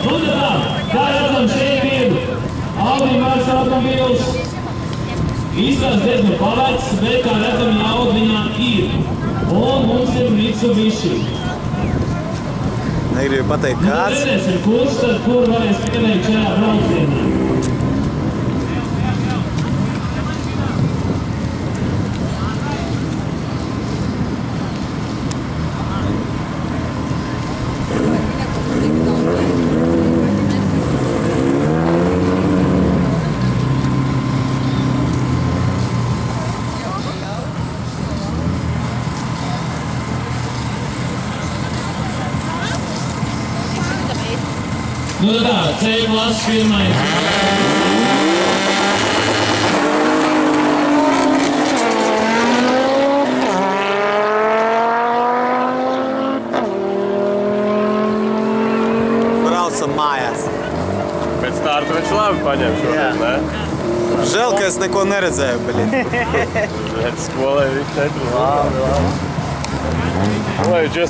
Nu, tā, kā redzam, šeit ir Audi maršas automobīls. Izskatās diezgan pavecs, bet kā redzam, jauda viņā ir. Un mums ir Mitsubishi. Negribu pateikt kāds. Nu, redzēsim, kurš tad kur varēs pieteikt šajā braucienā. Nu tā, C klases pirmais. Braucam mājās. Pēc starta viņš labi paņem šodien, ne? Žēl, ka es neko neredzēju, beļi. Skolē viņš netrūk. Labi.